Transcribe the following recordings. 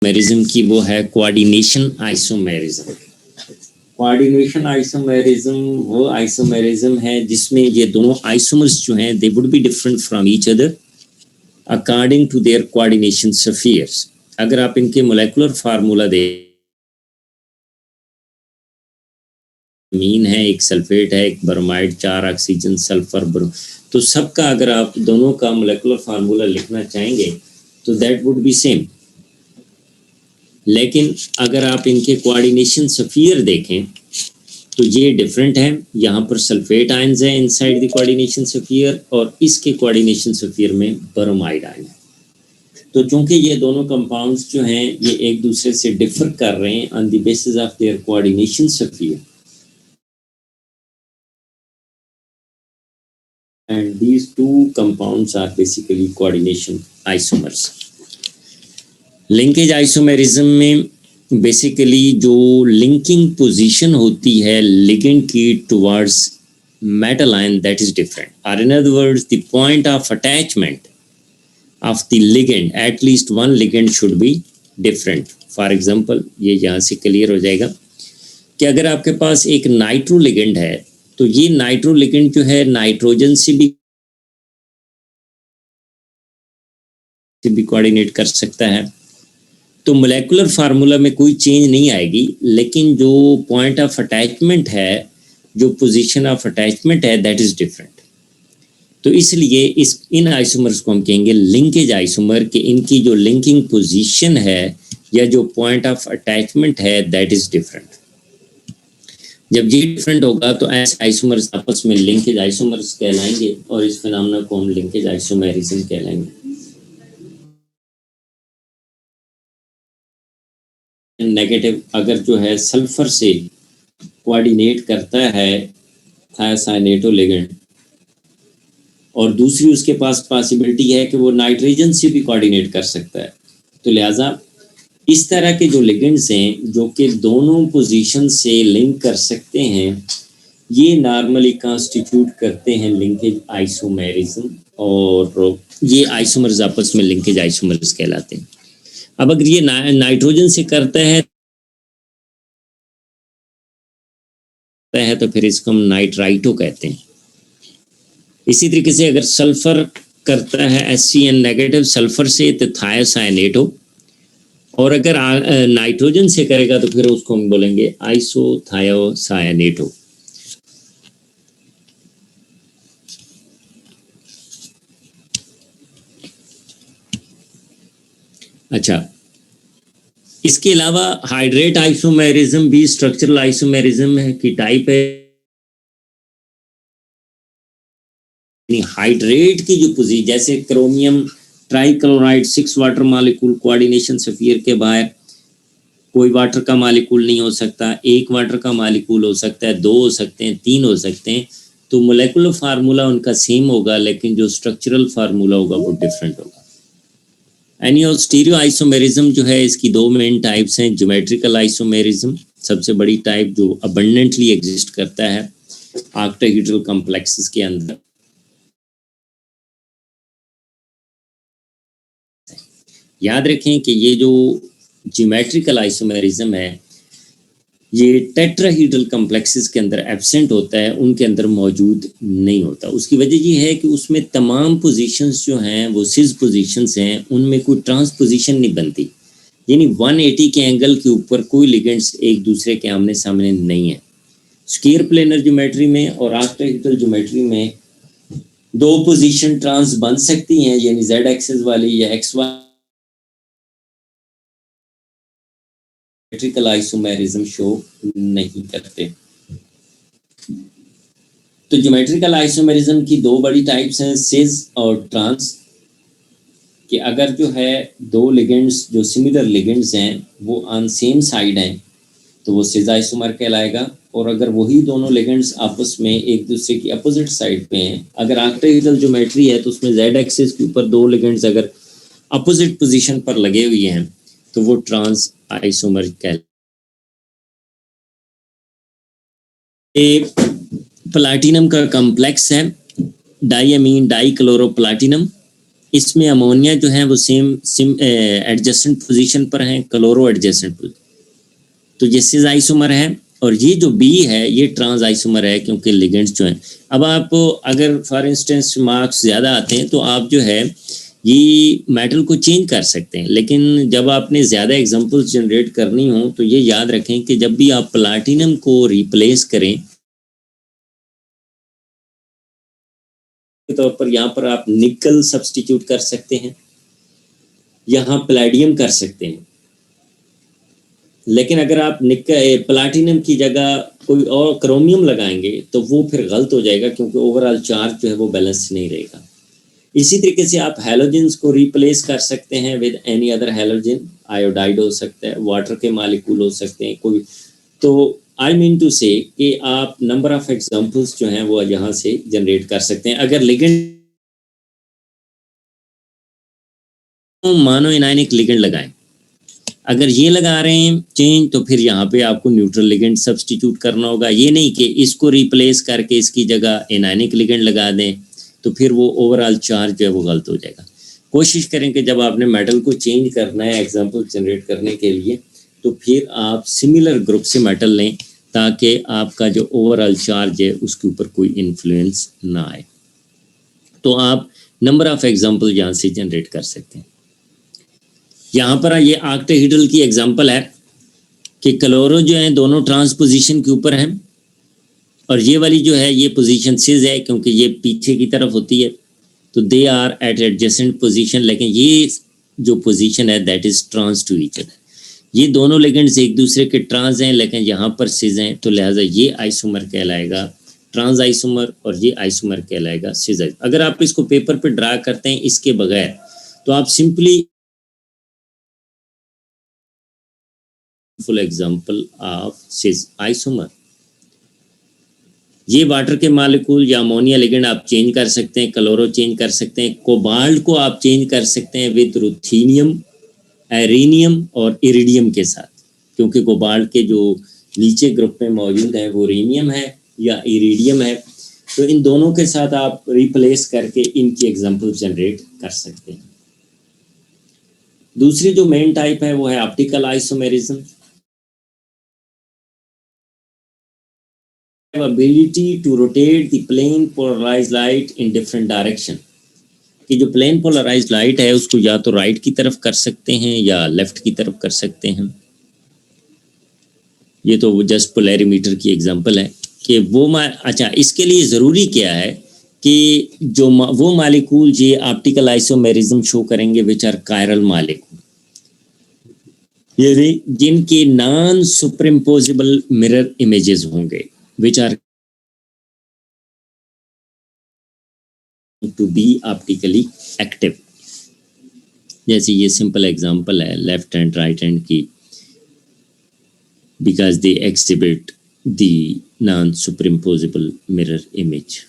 Isomerism की वो है कोऑर्डिनेशन आइसोमेरिज्म। कोऑर्डिनेशन आइसोमेरिज्म वो आइसोमेरिज्म है जिसमें ये दोनों आइसोमर्स जो हैं they would be different from each other according to their coordination spheres. अगर आप इनके मोलेकुलर फार्मूला दे, मीन है, एक सल्फेट है, एक ब्रोमाइड, 4 ऑक्सीजन, सल्फर, तो सबका अगर आप दोनों का मोलेकुलर फार्मूला लिखना चाहेंगे तो दैट वुड बी सेम। लेकिन अगर आप इनके कोऑर्डिनेशन स्फीयर देखें तो ये डिफरेंट है। यहाँ पर सल्फेट आयंस है इनसाइड द कोऑर्डिनेशन स्फीयर और इसके कोऑर्डिनेशन स्फीयर में ब्रोमाइड आयन है। तो चूंकि ये दोनों कंपाउंड्स जो हैं ये एक दूसरे से डिफर कर रहे हैं on the basis of their coordination sphere, and these two compounds are basically coordination isomers. Linkage isomerism में बेसिकली जो लिंकिंग पोजीशन होती है लिगेंड की towards metal ion that is different, और in other words the point of attachment of the ligand, at least one ligand should be different. For example ये यहाँ से clear हो जाएगा कि अगर आपके पास एक नाइट्रो लिगेंड है तो ये नाइट्रो लिगेंड जो है नाइट्रोजन से भी कोऑर्डिनेट कर सकता है, तो मोलेकुलर फार्मूला में कोई चेंज नहीं आएगी, लेकिन जो पॉइंट ऑफ अटैचमेंट है, जो पोजीशन ऑफ अटैचमेंट है दैट इज डिफरेंट। तो इसलिए इन आइसोमर्स को हम कहेंगे लिंकेज आइसोमर, कि इनकी जो लिंकिंग पोजीशन है या जो पॉइंट ऑफ अटैचमेंट है दैट इज डिफरेंट। जब ये डिफरेंट होगा तो ऐसे आइसोमर्स आपस में लिंकेज आइसोमर्स कहलाएंगे और इस फिनोमेना को हम लिंकेज आइसोमेरिज्म कहलाएंगे। नेगेटिव अगर जो है सल्फर से कोऑर्डिनेट करता है थायोसाइनेटो लिगेंड और दूसरी उसके पास पॉसिबिलिटी है कि वो नाइट्रोजन से भी कोऑर्डिनेट कर सकता है, तो लिहाजा इस तरह के जो लिगेंड्स हैं जो कि दोनों पोजीशन से लिंक कर सकते हैं ये नॉर्मली कॉन्स्टिट्यूट करते हैं लिंकेज आइसोमेरिज्म, और ये आइसोमर्स आपस में लिंकेज आइसोमर्स कहलाते हैं। अब अगर ये नाइट्रोजन से करता है तो फिर इसको हम नाइट्राइटो कहते हैं। इसी तरीके से अगर सल्फर करता है HCN नेगेटिव सल्फर से तो थायोसाइनेटो, और अगर नाइट्रोजन से करेगा तो फिर उसको हम बोलेंगे आइसोथायोसाइनेटो। अच्छा, इसके अलावा हाइड्रेट आइसोमेरिज्म भी स्ट्रक्चरल आइसोमेरिज्म की टाइप है। हाइड्रेट की जो पोजीशन, जैसे chromium trichloride 6 water molecule coordination sphere के बाहर कोई वाटर का मॉलिक्यूल नहीं हो सकता, एक वाटर का मॉलिक्यूल हो सकता है, 2 हो सकते हैं, 3 हो सकते हैं, तो मोलेकुलर फार्मूला उनका सेम होगा लेकिन जो स्ट्रक्चरल फार्मूला होगा वो डिफरेंट होगा। एनीहाउ स्टीरियो आइसोमेरिज्म जो है इसकी 2 मेन टाइप्स हैं। ज्योमेट्रिकल आइसोमेरिज्म सबसे बड़ी टाइप जो अबंडेंटली एग्जिस्ट करता है ऑक्टाहेड्रल कॉम्प्लेक्सेस के अंदर। याद रखें कि ये जो ज्योमेट्रिकल आइसोमेरिज्म है ये टेट्राहेड्रल कॉम्प्लेक्सेस के अंदर एब्सेंट होता है, उनके अंदर मौजूद नहीं होता। उसकी वजह ये है कि उसमें तमाम पोजीशंस जो हैं वो सिज पोजीशंस हैं, उनमें कोई ट्रांसपोजिशन नहीं बनती, यानी 180 के एंगल के ऊपर कोई लिगेंड्स एक दूसरे के आमने सामने नहीं है। स्क्वायर प्लेनर ज्योमेट्री में और ऑक्टाहेड्रल ज्योमेट्री में 2 पोजीशन ट्रांस बन सकती हैं, यानी z एक्सिस वाली या xy ज्योमेट्रिकल आइसोमेरिज्म शो नहीं करते। तो ज्योमेट्रिकल आइसोमेरिज्म की 2 बड़ी टाइप्स हैं, सिज और ट्रांस, कि अगर जो है 2 लिगेंड्स जो सिमिलर लिगेंड्स हैं वो ऑन सेम साइड हैं तो वो सिज आइसोमर कहलाएगा, और अगर वही दोनों लिगेंड्स आपस में एक दूसरे की अपोजिट साइड पे हैं, अगर ऑक्टाहेड्रल ज्योमेट्री है तो उसमें z एक्सिस के ऊपर 2 लिगेंड्स अगर अपोजिट पोजीशन पर लगे हुए हैं तो वो ट्रांस आइसोमर कहलाएगा। प्लाटिनम का कॉम्प्लेक्स है डाइअमीन डाइक्लोरोप्लाटिनम, इसमें अमोनिया जो है वो सेम एडजेसेंट पोजीशन पर है, क्लोरो एडजेसेंट, तो ये सिस आइसोमर है, और ये जो बी है ये ट्रांस आइसोमर है क्योंकि लिगेंड्स जो हैं। अब आप अगर फॉर इंस्टेंस मार्क्स ज़्यादा आते हैं तो आप जो है ये मेटल को चेंज कर सकते हैं, लेकिन जब आपने ज़्यादा एग्जांपल्स जनरेट करनी हो तो ये याद रखें कि जब भी आप प्लाटिनम को रिप्लेस करें के तौर पर यहाँ पर आप निकल सब्स्टिट्यूट कर सकते हैं, यहाँ प्लेडियम कर सकते हैं, लेकिन अगर आप प्लाटिनम की जगह कोई और क्रोमियम लगाएंगे तो वो फिर गलत हो जाएगा क्योंकि ओवरऑल चार्ज जो है वो बैलेंस नहीं रहेगा। इसी तरीके से आप हैलोजेंस को रिप्लेस कर सकते हैं with any other halogen, iodide हो सकता है, वाटर के मॉलिक्यूल हो सकते हैं कोई। तो आई मीन टू से कि आप नंबर ऑफ एग्जांपल्स जो हैं वो यहाँ से जनरेट कर सकते हैं। अगर लिगेंड मानो इनायनिक लिगेंड लगाएं, अगर ये लगा रहे हैं चेंज तो फिर यहाँ पे आपको न्यूट्रल लिगेंड सब्स्टिट्यूट करना होगा। ये नहीं कि इसको रिप्लेस करके इसकी जगह एनायनिक लिगेंड लगा दें तो फिर वो ओवरऑल चार्ज जो है वो गलत हो जाएगा। कोशिश करें कि जब आपने मेटल को चेंज करना है एग्जांपल जनरेट करने के लिए तो फिर आप सिमिलर ग्रुप से मेटल लें ताकि आपका जो ओवरऑल चार्ज है उसके ऊपर कोई इन्फ्लुएंस ना आए। तो आप नंबर ऑफ एग्जांपल यहाँ से जनरेट कर सकते हैं। यहाँ पर ये ऑक्टाहेड्रल की एग्जांपल है कि क्लोरो जो है दोनों ट्रांसपोजिशन के ऊपर हैं और ये वाली जो है ये पोजीशन सिस है क्योंकि ये पीछे की तरफ होती है, तो they are at adjacent position, लेकिन ये जो पोजीशन है that is trans to each other. ये दोनों लिगेंड्स एक दूसरे के ट्रांस हैं लेकिन यहाँ पर सिस हैं, तो लिहाजा ये आइसोमर कहलाएगा ट्रांस आइसोमर और ये आइसोमर कहलाएगा सिस। अगर आप इसको पेपर पे ड्रा करते हैं इसके बगैर तो आप simply full example of cis isomer. ये वाटर के मॉलिक्यूल या अमोनिया लिगेंड आप चेंज कर सकते हैं, क्लोरो चेंज कर सकते हैं, कोबाल्ट को आप चेंज कर सकते हैं विद रुथेनियम, एरेनियम और इरिडियम के साथ, क्योंकि कोबाल्ट के जो नीचे ग्रुप में मौजूद है वो रीनियम है या इरिडियम है, तो इन दोनों के साथ आप रिप्लेस करके इनकी एग्जांपल जनरेट कर सकते हैं। दूसरी जो मेन टाइप है वो है optical isomerism. ability to rotate the plane polarized light in different direction, कि जो प्लेन पोलराइज्ड लाइट है उसको या तो राइट की तरफ कर सकते हैं या लेफ्ट की तरफ कर सकते हैं। ये तो जस्ट पोलैरिमीटर की एग्जांपल है कि वो अच्छा इसके लिए ज़रूरी क्या है कि जो वो मालिकूल ये ऑप्टिकल आइसोमेरिज्म शो करेंगे विच आर कायरल मालिकूल, ये जिनके नॉन सुपरइम्पोजेबल मिरर इमेजेस होंगे which are to be optically active। जैसे ये सिंपल एग्जांपल है लेफ्ट एंड राइट हैंड की, because they exhibit the non-superimposable mirror image।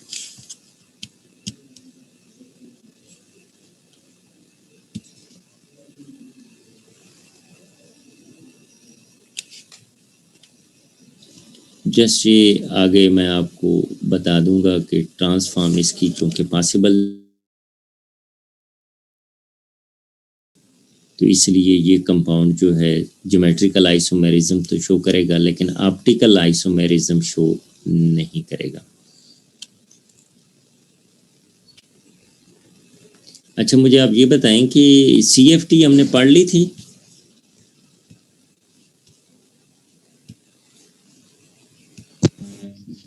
Just ये आगे मैं आपको बता दूंगा कि ट्रांसफॉर्म इसकी चूँकि पॉसिबल, तो इसलिए ये कंपाउंड जो है ज्योमेट्रिकल आइसोमेरिज्म तो शो करेगा लेकिन ऑप्टिकल आइसोमेरिज्म शो नहीं करेगा। अच्छा मुझे आप ये बताएं कि CFT हमने पढ़ ली थी?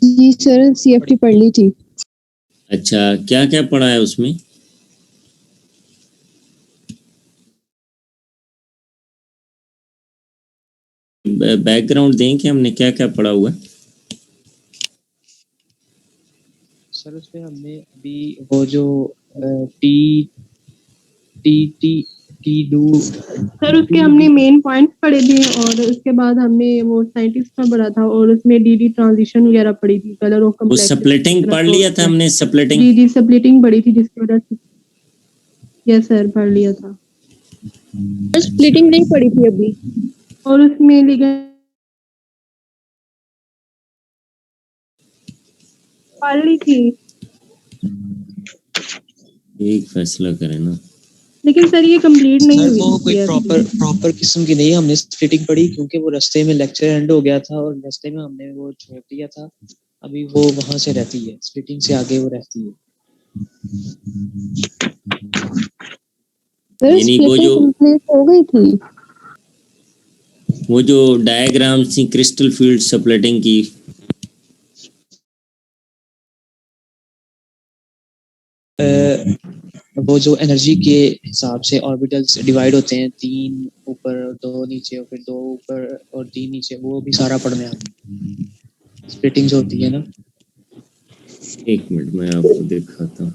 जी सर CFT पढ़ ली थी। अच्छा क्या क्या पढ़ा है उसमें? बैकग्राउंड दें कि हमने क्या क्या पढ़ा हुआ है? सर उसमें हमने अभी वो जो टी डू सर उसके हमने मेन पॉइंट्स पढ़े थे और उसके बाद हमने वो साइंटिस्ट का पढ़ा था और उसमें DD ट्रांजिशन वगैरह पढ़ी थी, कलर ऑफ वो स्प्लिटिंग पढ़ लिया था हमने, स्प्लिटिंग। जी स्प्लिटिंग पढ़ी थी जिसकी वजह से यस सर पढ़ लिया था। स्प्लिटिंग नहीं पढ़ी थी अभी, और उसमें लिगेंड पढ़ ली थी। एक फैसला करें ना। लेकिन सर ये कंप्लीट नहीं सर हुई वो कोई थी अभी। प्रॉपर किस्म की नहीं, हमने स्प्लिटिंग पढ़ी क्योंकि वो रास्ते में लेक्चर एंड हो गया था और रास्ते में हमने वो छोड़ दिया था। अभी वो वहां से रहती है, स्प्लिटिंग से आगे वो रहती है। सर यानी वो स्प्लिटिंग जो कंप्लीट हो गई थी। वो जो डायग्राम थी क्रिस्टल फील्ड स्प्लिटिंग की, वो जो एनर्जी के हिसाब से ऑर्बिटल्स डिवाइड होते हैं, 3 ऊपर 2 नीचे और फिर 2 ऊपर और 3 नीचे, वो भी सारा पढ़ने आता है। स्प्लिटिंग्स होती है ना। एक मिनट मैं आपको दिखाता हूँ।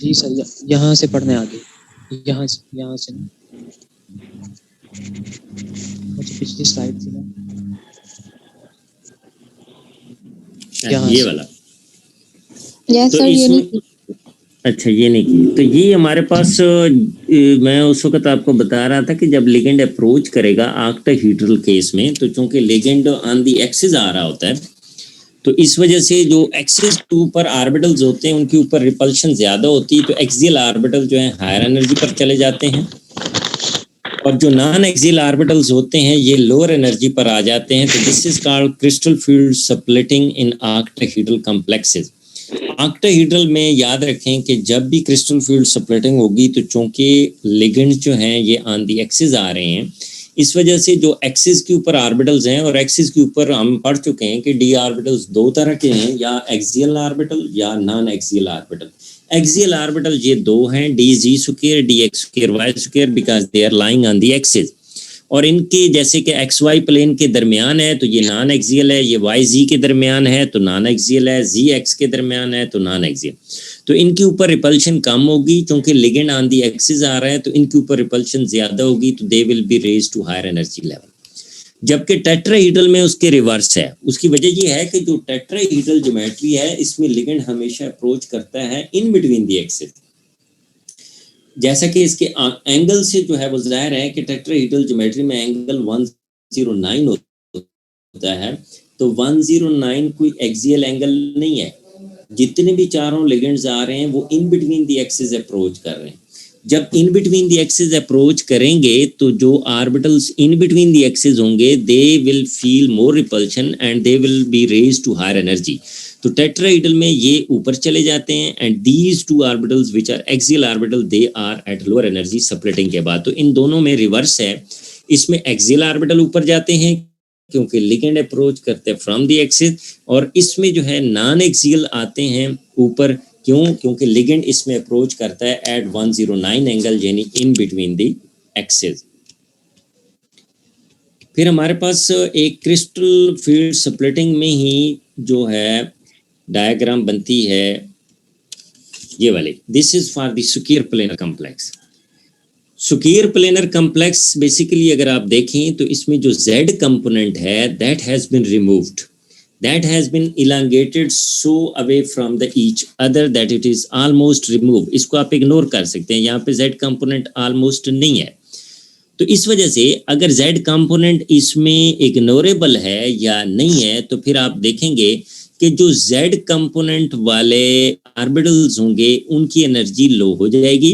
जी सर, यहाँ से पढ़ने आगे, यहाँ से ना, वो जो पिछली स्लाइड थी ना, यहाँ ये से। वाला। यस तो सर, ये नहीं इसमें अच्छा ये नहीं की, तो ये हमारे पास मैं उस वक्त आपको बता रहा था कि जब लिगेंड अप्रोच करेगा ऑक्टाहेड्रल केस में, तो चूंकि लिगेंड ऑन द एक्सिस आ रहा होता है, तो इस वजह से जो एक्सिस के ऊपर ऑर्बिटल्स होते हैं उनके ऊपर रिपल्शन ज्यादा होती है, तो एक्सियल ऑर्बिटल जो है हायर एनर्जी पर चले जाते हैं, और जो नॉन एक्सियल ऑर्बिटल्स होते हैं ये लोअर एनर्जी पर आ जाते हैं। तो this is called crystal field splitting in octahedral complexes. Octahedral में याद रखें कि जब भी क्रिस्टल फील्ड स्प्लिटिंग होगी तो चूंकि लिगेंड जो हैं ये ऑन दी एक्सिस आ रहे हैं, इस वजह से जो एक्सिस के ऊपर ऑर्बिटल्स हैं, और एक्सिस के ऊपर हम पढ़ चुके हैं कि डी ऑर्बिटल्स दो तरह के हैं, या एक्सियल ऑर्बिटल या non axial orbital. Axial orbital ये दो हैं, d z square d x square y square, because they are lying on the axis. और इनके जैसे कि एक्स वाई प्लेन के दरमियान है तो ये नॉन एक्सियल है, ये वाई जी के दरमियान है तो नॉन एक्सियल है, जी एक्स के दरमियान है तो नॉन एक्सियल। तो इनके ऊपर रिपल्शन कम होगी, क्योंकि लिगेंड ऑन दी एक्सिस आ रहा है तो इनके ऊपर रिपल्शन ज्यादा होगी, तो they will be raise to higher energy level. जबकि टेट्राहेड्रल में उसके रिवर्स है। उसकी वजह ये है कि जो टेट्राहेड्रल ज्योमेट्री है इसमें लिगेंड हमेशा अप्रोच करता है इन बिटवीन दी एक्सिस। जैसा कि इसके एंगल से जो है वो जाहिर है कि टेट्राहेड्रल ज्योमेट्री में एंगल 109 होता है, तो 109 कोई एक्सियल एंगल नहीं है। जितने भी चारों लिगेंड्स आ रहे हैं वो in between the axis approach कर रहे हैं। जब in between the axis approach करेंगे तो जो orbitals in between the axis होंगे they will feel more repulsion and they will be raise to higher energy. तो टेट्राहेड्रल में ये ऊपर चले जाते हैं, and these two orbitals which are axial orbital they are at lower energy splitting के बाद। तो इन दोनों में रिवर्स है, इसमें एक्सियल ऑर्बिटल ऊपर जाते हैं क्योंकि लिगेंड अप्रोच करते हैं फ्रॉम दी एक्सिस, और इसमें जो है नॉन एक्सियल आते हैं ऊपर। क्यों? क्योंकि लिगेंड इसमें अप्रोच करता है एट 109 एंगल, यानी इन बिटवीन दी एक्सिस। फिर हमारे पास एक क्रिस्टल फील्ड स्प्लिटिंग में ही जो है डायग्राम बनती है ये वाली। This is for the square planar complex. Square planar complex basically अगर आप देखें तो इसमें जो z कंपोनेंट है that has been removed, that has been elongated so away from the each other that it is almost removed। इसको आप ignore कर सकते हैं, यहाँ पे z कंपोनेंट ऑलमोस्ट नहीं है। तो इस वजह से अगर z कंपोनेंट इसमें इग्नोरेबल है या नहीं है तो फिर आप देखेंगे कि जो z कंपोनेंट वाले ऑर्बिटल्स होंगे उनकी एनर्जी लो हो जाएगी,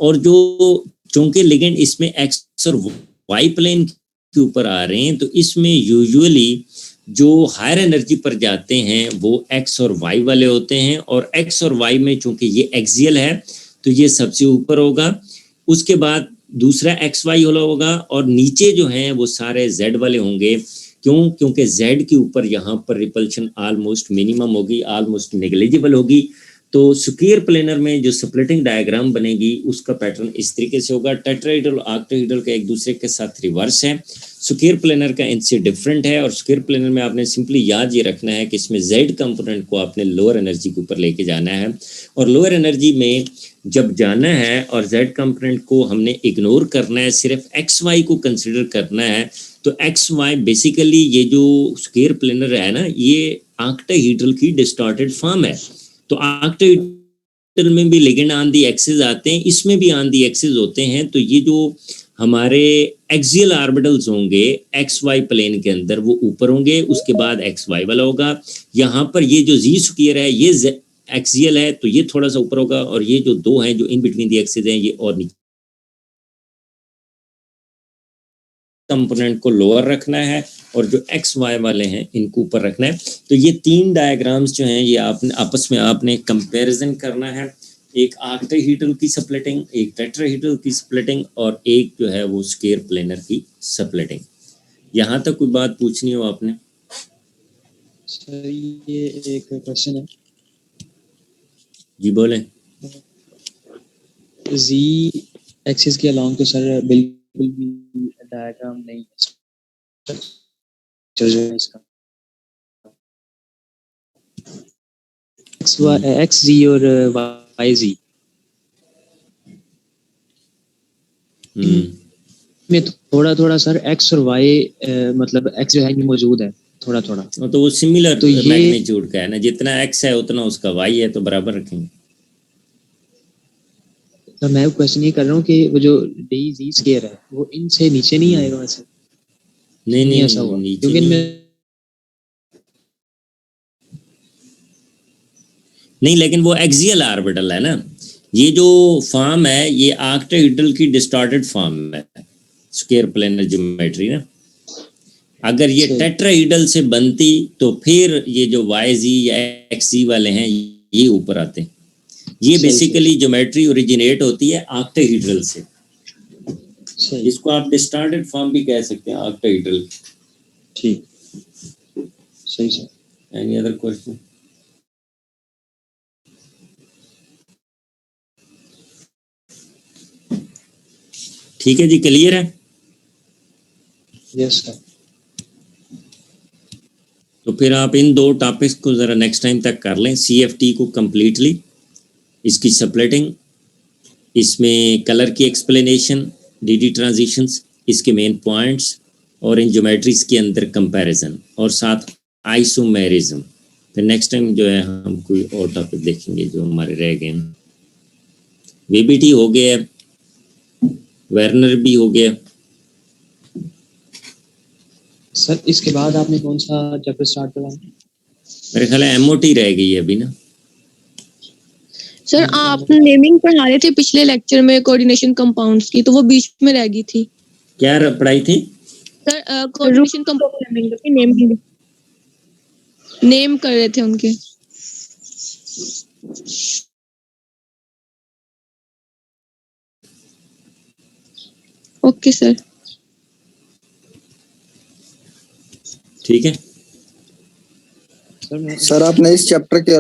और जो चूंकि लिगेंड इसमें x और y प्लेन के ऊपर आ रहे हैं तो इसमें यूजुअली जो हायर एनर्जी पर जाते हैं वो x और y वाले होते हैं, और x और y में चूंकि ये एक्सियल है तो ये सबसे ऊपर होगा, उसके बाद दूसरा xy होगा, और नीचे जो हैं वो सारे z वाले होंगे। क्यों? क्योंकि z के ऊपर यहाँ पर रिपल्शन ऑलमोस्ट मिनिमम होगी, ऑलमोस्ट नेग्लिजिबल होगी। तो स्क्वायर प्लेनर में जो स्प्लिटिंग डायग्राम बनेगी उसका पैटर्न इस तरीके से होगा। टेट्राहेड्रल ऑक्टाहेड्रल का एक दूसरे के साथ रिवर्स है, स्क्वायर प्लेनर का इनसे डिफरेंट है। और स्क्वायर प्लेनर में आपने सिंपली याद ये रखना है कि इसमें जेड कंपोनेंट को आपने लोअर एनर्जी के ऊपर लेके जाना है, और लोअर एनर्जी में जब जाना है और जेड कंपोनेंट को हमने इग्नोर करना है, सिर्फ एक्स वाई को कंसिडर करना है। तो एक्स वाई बेसिकली ये जो स्क्वायर प्लेनर है ना, ये ऑक्टाहेड्रल की डिस्टॉर्टेड फॉर्म है। तो ऑक्टाहेड्रल में भी लिगेंड ऑन दी एक्सिस आते हैं, इसमें भी ऑन दी एक्सिस होते हैं। तो ये जो हमारे एक्सियल ऑर्बिटल्स होंगे एक्स वाई प्लेन के अंदर, वो ऊपर होंगे, उसके बाद एक्स वाई वाला होगा। यहाँ पर ये जो जी स्क्वायर है ये एक्सियल है, तो ये थोड़ा सा ऊपर होगा, और ये जो दो हैं जो इन बिटवीन दी एक्सिस हैं ये और नीचे। कंपोनेंट को लोअर रखना है और जो एक्स वाई वाले हैं इनको ऊपर रखना है। तो ये तीन डायग्राम्स जो हैं ये आपने आपस में आपने कंपैरिजन करना है, एक ऑक्टाहेड्रल की स्प्लिटिंग, एक टेट्राहेड्रल की स्प्लिटिंग, और एक जो है वो स्क्वायर प्लेनर की स्प्लिटिंग। यहाँ तक कोई बात पूछनी हो आपने? सर ये एक क्वेश्चन है, जी बोलें। जी एक्सिस के अलोंग तो सर बिल्कुल भी डायग्राम नहीं है जो है इसका, एक्स जी और वाई जी में थोड़ा थोड़ा सर एक्स और वाई मतलब एक्स जो है ये मौजूद है थोड़ा थोड़ा, तो वो सिमिलर तो ये मैग्नीट्यूड का है ना, जितना एक्स है उतना उसका वाई है, तो बराबर रखेंगे। तो मैं क्वेश्चन ये कर रहा हूँ कि वो जो डी जी स्क्वायर है वो इनसे नीचे नहीं आएगा वैसे? नहीं नहीं ऐसा हुआ नीचे क्योंकि नहीं, लेकिन वो एक्सियल ऑर्बिटल है ना। ये जो फॉर्म है ये ऑक्टाहेड्रल की डिस्टॉर्टेड फॉर्म है, स्क्वायर प्लेनर ज्योमेट्री ना। अगर ये टेट्राहेड्रल से बनती तो फिर ये जो वाई जी या एक्स जी वाले हैं ये ऊपर आते हैं। ये बेसिकली ज्योमेट्री ओरिजिनेट होती है ऑक्टाहेड्रल से, इसको आप डिस्टॉर्टेड फॉर्म भी कह सकते हैं ऑक्टाहेड्रल। ठीक, सही सर। Any other question? ठीक है जी, क्लियर है? Yes sir. तो फिर आप इन दो टॉपिक्स को ज़रा नेक्स्ट टाइम तक कर लें, CFT को कम्प्लीटली, इसकी स्प्लिटिंग, इसमें कलर की एक्सप्लेनेशन, DD ट्रांजिशंस, इसके मेन पॉइंट्स, और इन ज्योमेट्रीज के अंदर कंपैरिजन, और साथ आइसोमेरिज्म। फिर नेक्स्ट टाइम जो है हम कोई और टॉपिक देखेंगे जो हमारे रह गए हैं। VBT हो गया, वर्नर भी हो गया। सर इसके बाद आपने कौन सा चैप्टर स्टार्ट करवाया? मेरे ख्याल है MOT रह गई है अभी ना। सर आप नेमिंग पढ़ा रहे थे पिछले लेक्चर में कोऑर्डिनेशन कंपाउंड्स की, तो वो बीच में रह गई थी। क्या पढ़ाई थी सर? कोऑर्डिनेशन कंपाउंड नेम कर रहे थे उनके। Okay sir. ठीक है सर सर आपने इस चैप्टर के